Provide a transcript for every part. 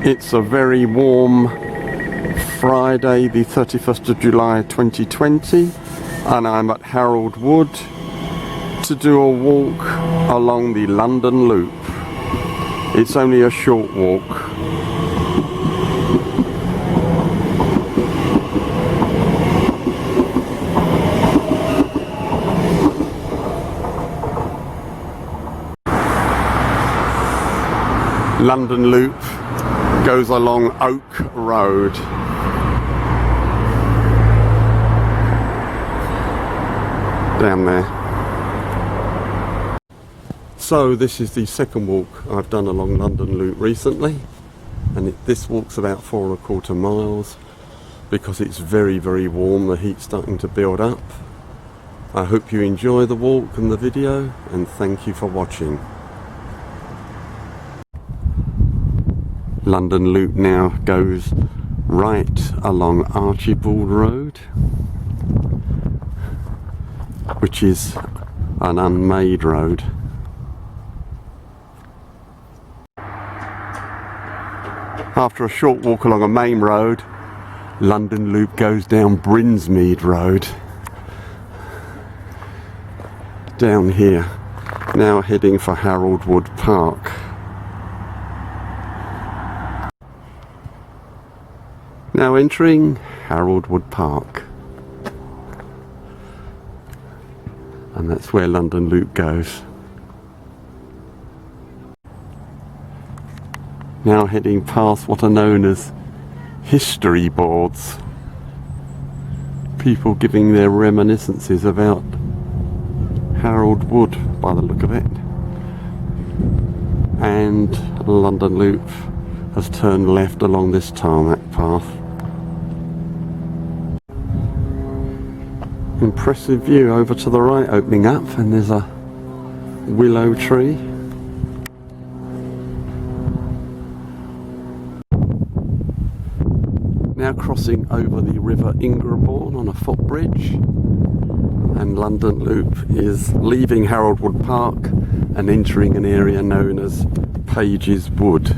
It's a very warm Friday, the 31st of July 2020, and I'm at Harold Wood to do a walk along the London Loop. It's only a short walk. London Loop goes along Oak Road. Down there. So this is the second walk I've done along London Loop recently, and this walk's about 4¼ miles because it's very warm. The heat's starting to build up. I hope you enjoy the walk and the video, and thank you for watching. London Loop now goes right along Archibald Road, which is an unmade road. After a short walk along a main road, London Loop goes down Brinsmead Road. Down here, now heading for Harold Wood Park. Now entering Harold Wood Park. And that's where London Loop goes. Now heading past what are known as history boards. People giving their reminiscences about Harold Wood by the look of it. And London Loop has turned left along this tarmac path. Impressive view over to the right opening up, and there's a willow tree. Now crossing over the River Ingrebourne on a footbridge, and London Loop is leaving Harold Wood Park and entering an area known as Page's Wood.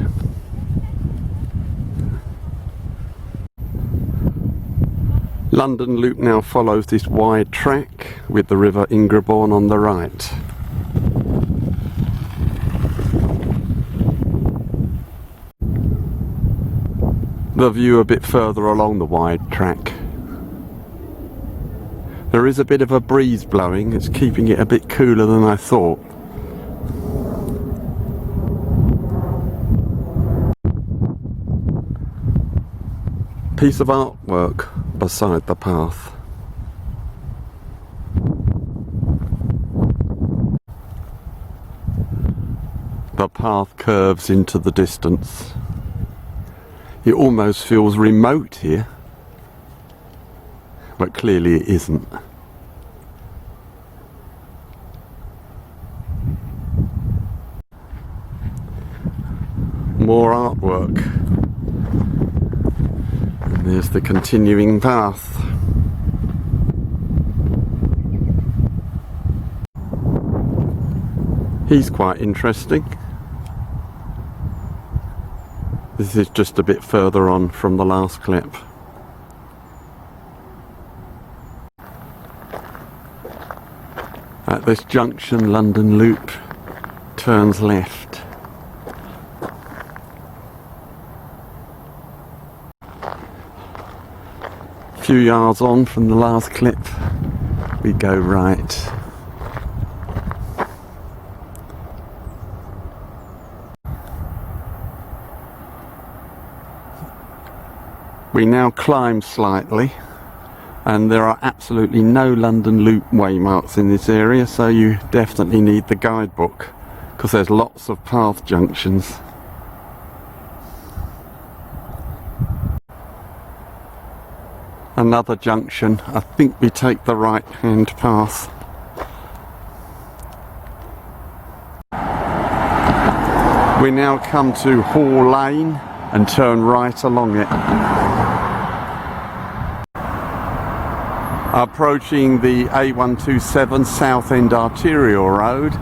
London Loop now follows this wide track with the River Ingrebourne on the right. The view a bit further along the wide track. There is a bit of a breeze blowing, it's keeping it a bit cooler than I thought. Piece of artwork beside the path. The path curves into the distance. It almost feels remote here, but clearly it isn't. More artwork. And there's the continuing path. He's quite interesting. This is just a bit further on from the last clip. At this junction, London Loop turns left. A few yards on from the last clip, we go right. We now climb slightly, and there are absolutely no London Loop waymarks in this area, so you definitely need the guidebook because there's lots of path junctions. Another junction. I think we take the right hand path. We now come to Hall Lane and turn right along it. Approaching the A127 Southend Arterial Road,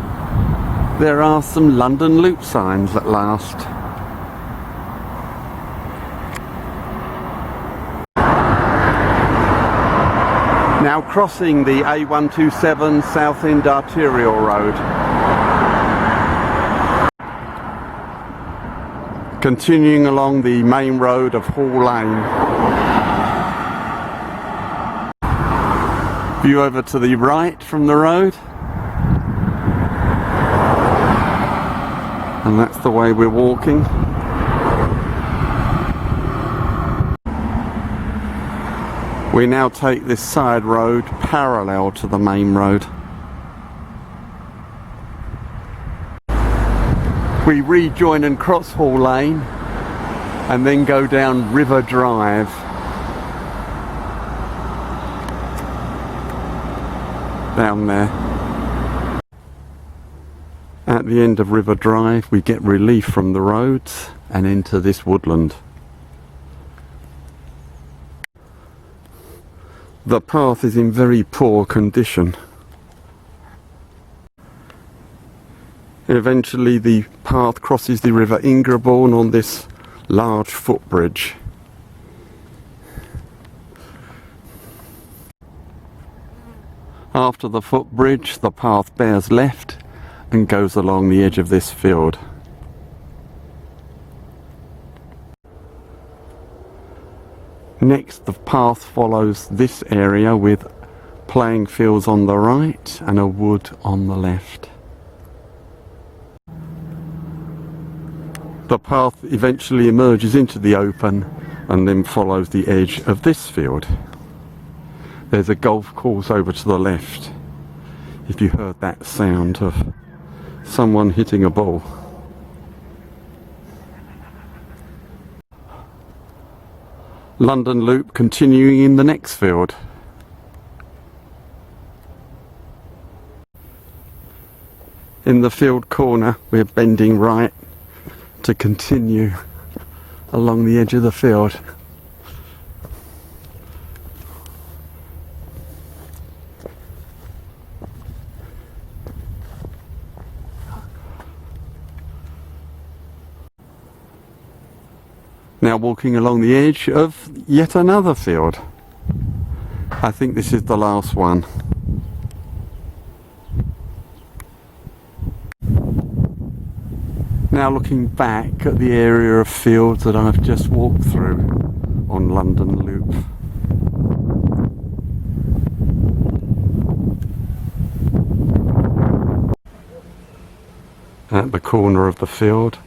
there are some London Loop signs at last. Now crossing the A127 South End Arterial Road. Continuing along the main road of Hall Lane. View over to the right from the road. And that's the way we're walking. We now take this side road parallel to the main road. We rejoin and cross Hall Lane and then go down River Drive. Down there. At the end of River Drive we get relief from the roads and into this woodland. The path is in very poor condition. Eventually the path crosses the River Ingrebourne on this large footbridge. After the footbridge, the path bears left and goes along the edge of this field. Next, the path follows this area with playing fields on the right and a wood on the left. The path eventually emerges into the open and then follows the edge of this field. There's a golf course over to the left, if you heard that sound of someone hitting a ball. London Loop continuing in the next field. In the field corner we're bending right to continue along the edge of the field. Now walking along the edge of yet another field. I think this is the last one. Now looking back at the area of fields that I've just walked through on London Loop. At the corner of the field,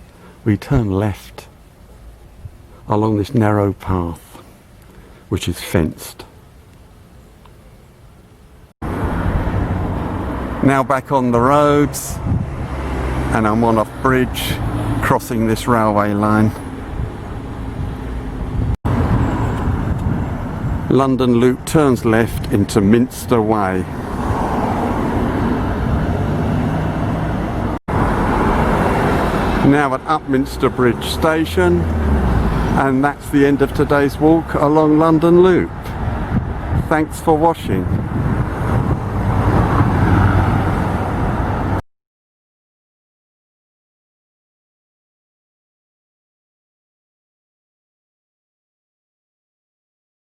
we turn left along this narrow path, which is fenced. Now back on the roads, and I'm on a bridge crossing this railway line. London Loop turns left into Minster Way. Now at Upminster Bridge Station, and that's the end of today's walk along London Loop. Thanks for watching.